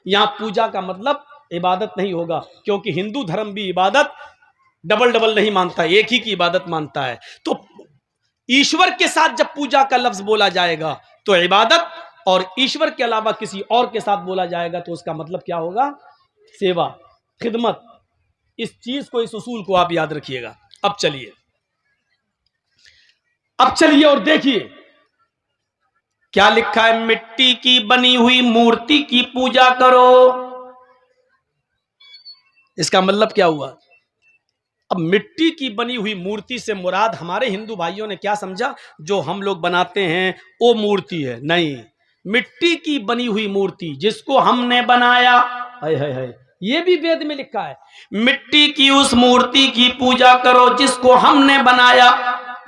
यहां पूजा का मतलब इबादत नहीं होगा, क्योंकि हिंदू धर्म भी इबादत डबल डबल नहीं मानता, एक ही की इबादत मानता है। तो ईश्वर के साथ जब पूजा का लफ्ज बोला जाएगा तो इबादत, और ईश्वर के अलावा किसी और के साथ बोला जाएगा तो उसका मतलब क्या होगा? सेवा, खिदमत। इस चीज को, इस उसूल को आप याद रखिएगा। अब चलिए और देखिए क्या लिखा है। मिट्टी की बनी हुई मूर्ति की पूजा करो। इसका मतलब क्या हुआ? अब मिट्टी की बनी हुई मूर्ति से मुराद हमारे हिंदू भाइयों ने क्या समझा? जो हम लोग बनाते हैं वो मूर्ति है? नहीं, मिट्टी की बनी हुई मूर्ति जिसको हमने बनाया, है ये भी वेद में लिखा है। मिट्टी की उस मूर्ति की पूजा करो जिसको हमने बनाया।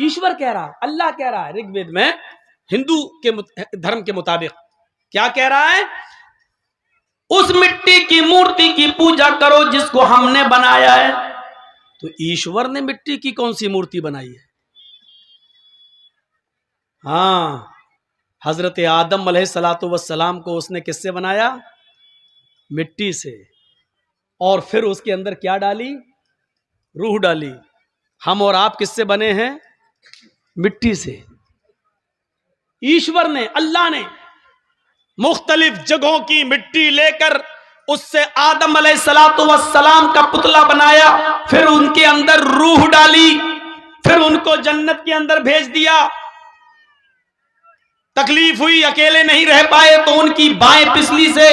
ईश्वर कह रहा है, अल्लाह कह रहा है ऋग्वेद में, हिंदू के धर्म के मुताबिक क्या कह रहा है? उस मिट्टी की मूर्ति की पूजा करो जिसको हमने बनाया है। तो ईश्वर ने मिट्टी की कौन सी मूर्ति बनाई है? हाँ, हजरत आदम अलैहिस्सलातु वस्सलाम को उसने किससे बनाया? मिट्टी से। और फिर उसके अंदर क्या डाली? रूह डाली। हम और आप किससे बने हैं? मिट्टी से। ईश्वर ने, अल्लाह ने मुख्तलिफ जगहों की मिट्टी लेकर उससे आदम अलैहिस्सलातु वस्सलाम का पुतला बनाया, फिर उनके अंदर रूह डाली, फिर उनको जन्नत के अंदर भेज दिया। तकलीफ हुई, अकेले नहीं रह पाए, तो उनकी बाएं पिछली से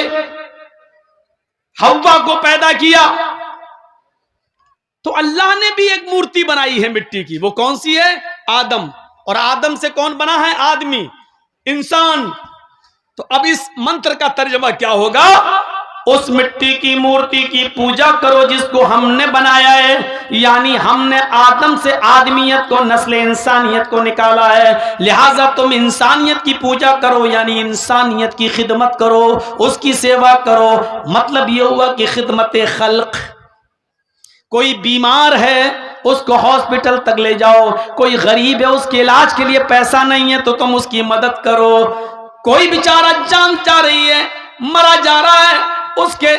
हव्वा को पैदा किया। तो अल्लाह ने भी एक मूर्ति बनाई है मिट्टी की। वो कौन सी है? आदम। और आदम से कौन बना है? आदमी, इंसान। तो अब इस मंत्र का तर्जुमा क्या होगा? उस मिट्टी की मूर्ति की पूजा करो जिसको हमने बनाया है, यानी हमने आदम से आदमियत को, नस्ल इंसानियत को निकाला है, लिहाजा तुम इंसानियत की पूजा करो, यानी इंसानियत की खिदमत करो, उसकी सेवा करो। मतलब यह हुआ कि खिदमत खल्क। कोई बीमार है उसको हॉस्पिटल तक ले जाओ, कोई गरीब है उसके इलाज के लिए पैसा नहीं है तो तुम उसकी मदद करो, कोई बेचारा जान जा रही है, मरा जा रहा है, उसके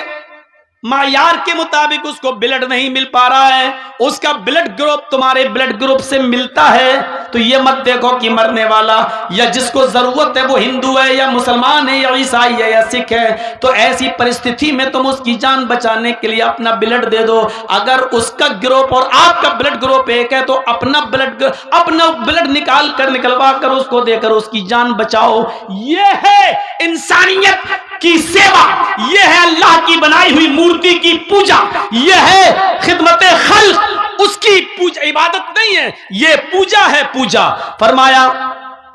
मायार के मुताबिक उसको ब्लड नहीं मिल पा रहा है, उसका ब्लड ग्रुप तुम्हारे ब्लड ग्रुप से मिलता है, तो ये मत देखो कि मरने वाला या जिसको जरूरत है वो हिंदू है या मुसलमान है या ईसाई है या सिख है। तो ऐसी परिस्थिति में तुम उसकी जान बचाने के लिए अपना ब्लड दे दो। अगर उसका ग्रुप और आपका ब्लड ग्रुप एक है तो अपना ब्लड निकलवा कर उसको देकर उसकी जान बचाओ। ये है इंसानियत की सेवा, ये है अल्लाह की बनाई हुई मूर्ति की पूजा, ये है खिदमत खल्क। उसकी पूजा इबादत नहीं है, ये पूजा है। पूजा फरमाया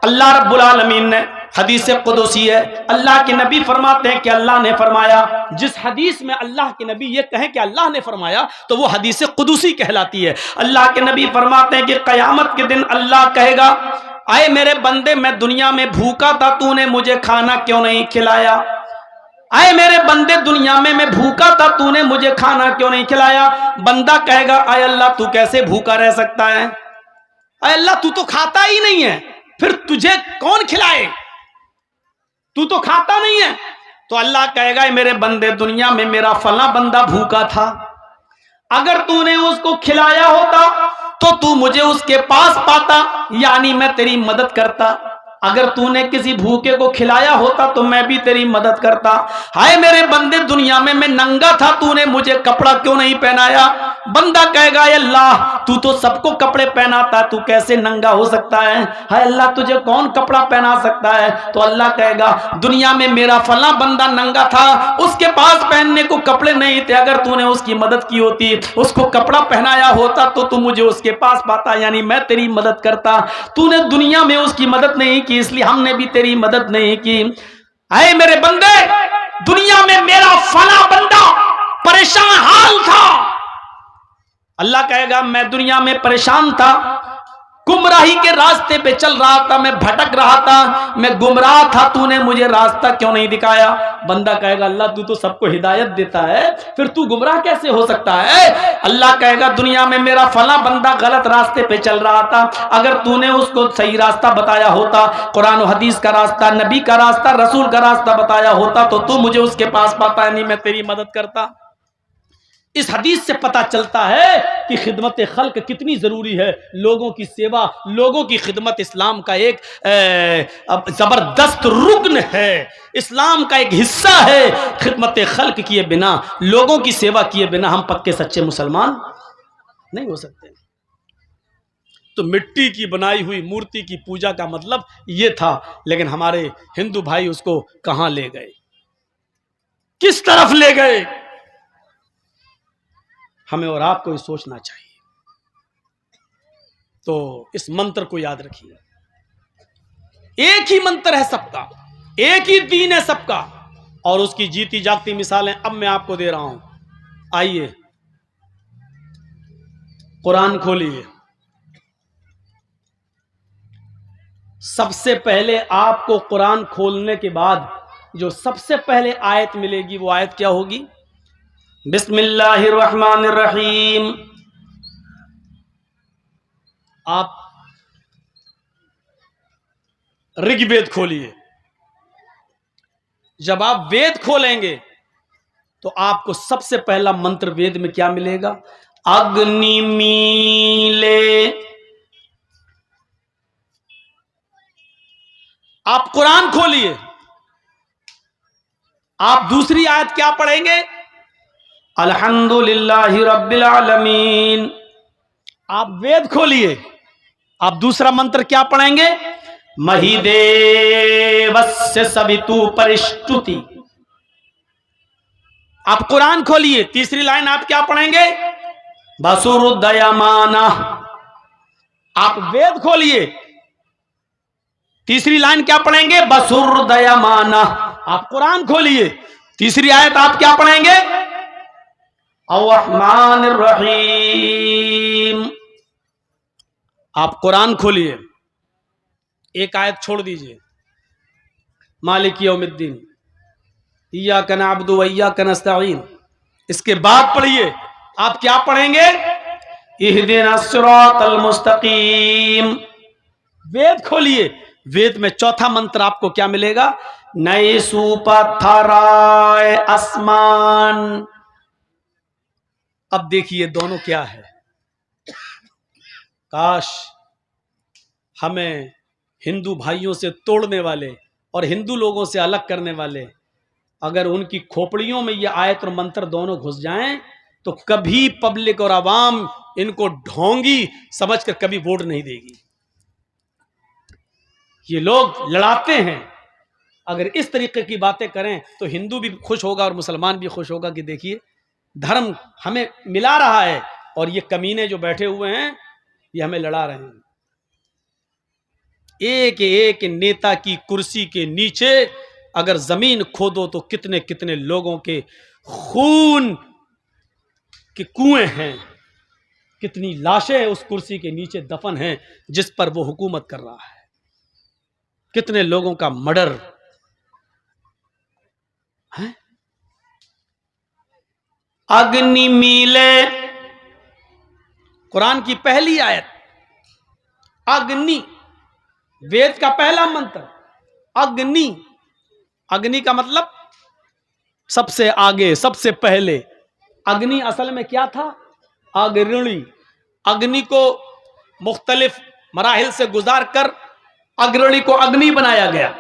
अल्लाह रब्बुल आलमीन ने, हदीस कुदसी है, अल्लाह के नबी फरमाते हैं कि अल्लाह ने फरमाया। जिस हदीस में अल्लाह के नबी ये कहें कि अल्लाह ने फरमाया तो वो हदीस कुदसी कहलाती है। अल्लाह के नबी फरमाते हैं कि कयामत के दिन अल्लाह कहेगा, आए मेरे बंदे, मैं दुनिया में भूखा था, तूने मुझे खाना क्यों नहीं खिलाया? आए मेरे बंदे, दुनिया में मैं भूखा था, तूने मुझे खाना क्यों नहीं खिलाया? बंदा कहेगा, आए अल्लाह तू कैसे भूखा रह सकता है? आए अल्लाह तू तो खाता ही नहीं है, फिर तुझे कौन खिलाए? तू तो खाता नहीं है। तो अल्लाह कहेगा, मेरे बंदे, दुनिया में मेरा फला बंदा भूखा था, अगर तूने उसको खिलाया होता तो तू मुझे उसके पास पाता, यानी मैं तेरी मदद करता। अगर तूने किसी भूखे को खिलाया होता तो मैं भी तेरी मदद करता। हाय मेरे बंदे, दुनिया में मैं नंगा था, तूने मुझे कपड़ा क्यों नहीं पहनाया? बंदा कहेगा, अल्लाह तू तो सबको कपड़े पहनाता, तू कैसे नंगा हो सकता है? हाय अल्लाह तुझे कौन कपड़ा पहना सकता है? तो अल्लाह कहेगा, दुनिया में मेरा फला बंदा नंगा था, उसके पास पहनने को कपड़े नहीं थे, अगर तूने उसकी मदद की होती, उसको कपड़ा पहनाया होता तो तू मुझे उसके पास पाता, यानी मैं तेरी मदद करता। तूने दुनिया में उसकी मदद नहीं की, इसलिए हमने भी तेरी मदद नहीं की। आए मेरे बंदे, दुनिया में मेरा फला बंदा परेशान हाल था, अल्लाह कहेगा मैं दुनिया में परेशान था, गुमराही के रास्ते पे चल रहा था, मैं भटक रहा था, मैं गुमराह था, तूने मुझे रास्ता क्यों नहीं दिखाया? बंदा कहेगा अल्लाह तू तो सबको हिदायत देता है, फिर तू गुमराह कैसे हो सकता है? अल्लाह कहेगा दुनिया में मेरा फला बंदा गलत रास्ते पे चल रहा था, अगर तूने उसको सही रास्ता बताया होता, कुरान और हदीस का रास्ता, नबी का रास्ता, रसूल का रास्ता बताया होता, तो तू मुझे उसके पास पाता, नहीं मैं तेरी मदद करता। इस हदीस से पता चलता है कि खिदमत खल्क कितनी ज़रूरी है, लोगों की सेवा, लोगों की खिदमत इस्लाम का एक ज़बरदस्त रुकन है, इस्लाम का एक हिस्सा है। खिदमत खल्क किए बिना, लोगों की सेवा किए बिना हम पक्के सच्चे मुसलमान नहीं हो सकते। तो मिट्टी की बनाई हुई मूर्ति की पूजा का मतलब ये था, लेकिन हमारे हिंदू भाई उसको कहां ले गए, किस तरफ ले गए? हमें और आपको ये सोचना चाहिए। तो इस मंत्र को याद रखिए, एक ही मंत्र है सबका, एक ही दीन है सबका, और उसकी जीती जागती मिसालें अब मैं आपको दे रहा हूं। आइए कुरान खोलिए, सबसे पहले आपको कुरान खोलने के बाद जो सबसे पहले आयत मिलेगी वो आयत क्या होगी? बिस्मिल्लाहिर्रहमानिर्रहीम। आप ऋग्वेद खोलिए, जब आप वेद खोलेंगे तो आपको सबसे पहला मंत्र वेद में क्या मिलेगा? अग्निमीले। आप कुरान खोलिए, आप दूसरी आयत क्या पढ़ेंगे? अल्हम्दुलिल्लाहि रब्बिल आलमीन। आप वेद खोलिए, आप दूसरा मंत्र क्या पढ़ेंगे? महिदेवस्य सवितु परिष्टुति। आप कुरान खोलिए, तीसरी लाइन आप क्या पढ़ेंगे? वसुरुदयमाना। आप वेद खोलिए, तीसरी लाइन क्या पढ़ेंगे? वसुरुदयमाना। आप कुरान खोलिए, तीसरी आयत आप क्या पढ़ेंगे? अर्रहमानिर रहीम। आप कुरान खोलिए, एक आयत छोड़ दीजिए, मालिक यौमिद्दीन, इय्याका नअबुदु व इय्याका नस्तईन। इसके बाद पढ़िए, आप क्या पढ़ेंगे? इहदिनस सिरातल मुस्तकीम। वेद खोलिए, वेद में चौथा मंत्र आपको क्या मिलेगा? नए सुपथराय आसमान। अब देखिए दोनों क्या है। काश हमें हिंदू भाइयों से तोड़ने वाले और हिंदू लोगों से अलग करने वाले, अगर उनकी खोपड़ियों में ये आयत और मंत्र दोनों घुस जाएं तो कभी पब्लिक और आवाम इनको ढोंगी समझकर कभी वोट नहीं देगी। ये लोग लड़ाते हैं, अगर इस तरीके की बातें करें तो हिंदू भी खुश होगा और मुसलमान भी खुश होगा कि देखिए धर्म हमें मिला रहा है और ये कमीने जो बैठे हुए हैं ये हमें लड़ा रहे हैं। एक एक नेता की कुर्सी के नीचे अगर जमीन खोदो तो कितने कितने लोगों के खून के कुएं हैं, कितनी लाशें उस कुर्सी के नीचे दफन हैं जिस पर वो हुकूमत कर रहा है, कितने लोगों का मर्डर है। अग्नि मीले, कुरान की पहली आयत, अग्नि, वेद का पहला मंत्र अग्नि। अग्नि का मतलब सबसे आगे, सबसे पहले। अग्नि असल में क्या था? अग्रणी। अग्नि को मुख्तलिफ मराहिल से गुजार कर अग्रणी को अग्नि बनाया गया।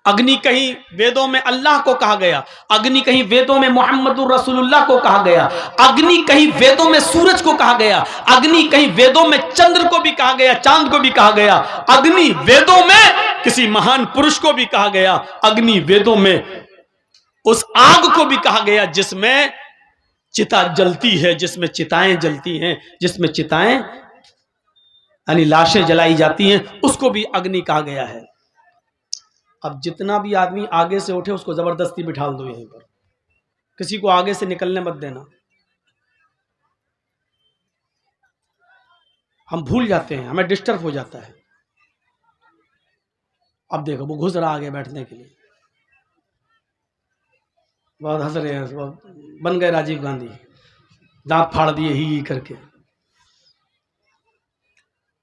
अग्नि कहीं वेदों में अल्लाह को कहा गया, अग्नि कहीं वेदों में मोहम्मदुर रसूलुल्लाह को कहा गया, अग्नि कहीं वेदों में सूरज को कहा गया, अग्नि कहीं वेदों में चंद्र को भी कहा गया, चांद को भी कहा गया, अग्नि वेदों में किसी महान पुरुष को भी कहा गया, अग्नि वेदों में उस आग को भी कहा गया जिसमें चिता जलती है, जिसमें चिताएं जलती हैं, जिसमें चिताएं यानी लाशें जलाई जाती हैं, उसको भी अग्नि कहा गया है। अब जितना भी आदमी आगे से उठे उसको जबरदस्ती बिठाल दो यहीं पर, किसी को आगे से निकलने मत देना। हम भूल जाते हैं, हमें डिस्टर्ब हो जाता है। अब देखो वो घुस रहा आगे बैठने के लिए, बहुत हंस रहे हैं, बन गए राजीव गांधी, दांत फाड़ दिए ही करके।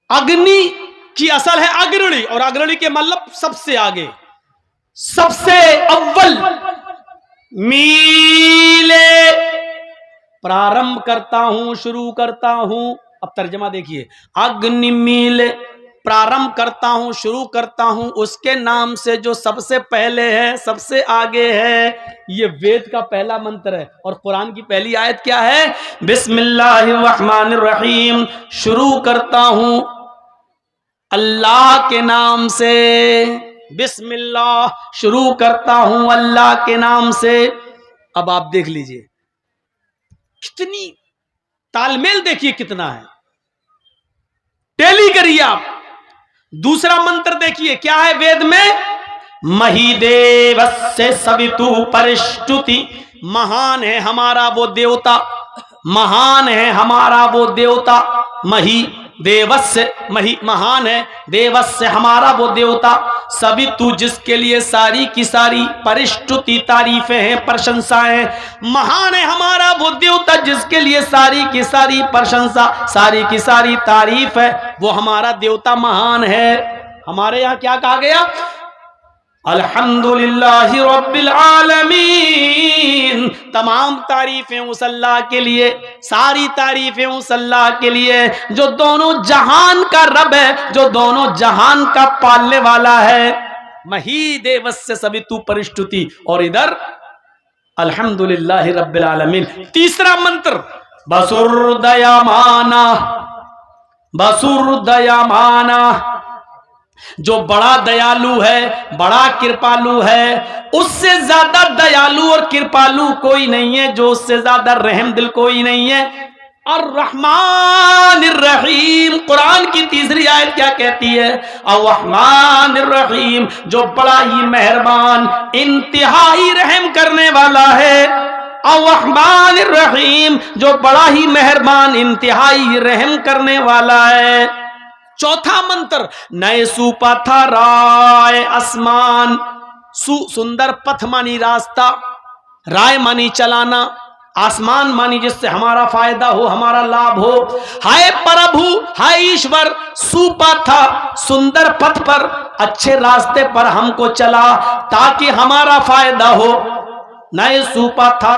अग्नि की असल है अग्रणी, और अग्रणी के मतलब सबसे आगे, सबसे अव्वल। मीले प्रारंभ करता हूं, शुरू करता हूं। अब तर्जमा देखिए, अग्नि मीले प्रारंभ करता हूं, शुरू करता हूं उसके नाम से जो सबसे पहले है, सबसे आगे है। ये वेद का पहला मंत्र है। और कुरान की पहली आयत क्या है? बिस्मिल्लाहिर्रहमानिर्रहीम, शुरू करता हूं अल्लाह के नाम से। बिस्मिल्लाह, शुरू करता हूं अल्लाह के नाम से। अब आप देख लीजिए कितनी तालमेल, देखिए कितना है, टेली करिए आप। दूसरा मंत्र देखिए क्या है वेद में? महिदेवस्य सवितु परिष्टुति, महान है हमारा वो देवता, महान है हमारा वो देवता। मही देवस्य, मही महान है, देवस्य हमारा वो देवता, सवितु जिसके लिए सारी की सारी, परिष्टुति तारीफें हैं, प्रशंसाएं। महान है हमारा वो देवता जिसके लिए सारी की सारी प्रशंसा, सारी की सारी तारीफ है, वो हमारा देवता महान है। हमारे यहाँ क्या कहा गया? अल्हम्दुलिल्लाहि रब्बिल आलमीन, तमाम तारीफें उस अल्लाह के लिए, सारी तारीफें उस अल्लाह के लिए जो दोनों जहान का रब है, जो दोनों जहान का पालने वाला है। मही देवस्य सवितु परिष्टुति, और इधर अल्हम्दुलिल्लाहि रब्बिल आलमीन। तीसरा मंत्र बसुरदयामाना, बसुरदयामाना, जो बड़ा दयालु है, बड़ा कृपालु है, उससे ज्यादा दयालु और कृपालु कोई नहीं है, जो उससे ज्यादा रहम दिल कोई नहीं है। अर्रहमानिर्रहीम, कुरान की तीसरी आयत क्या कहती है? अर्रहमानिर्रहीम, जो बड़ा ही मेहरबान, इंतहाई रहम करने वाला है। अर्रहमानिर्रहीम, जो बड़ा ही मेहरबान, इंतहाई रहम करने वाला है। चौथा मंत्र, नए सुपथा राय आसमान, सुंदर पथ मानी रास्ता, राय मानी चलाना, आसमान मानी जिससे हमारा फायदा हो, हमारा लाभ हो। हाय प्रभु, हाय ईश्वर, सुपथा सुंदर पथ पर, अच्छे रास्ते पर हमको चला ताकि हमारा फायदा हो। नए सुपथा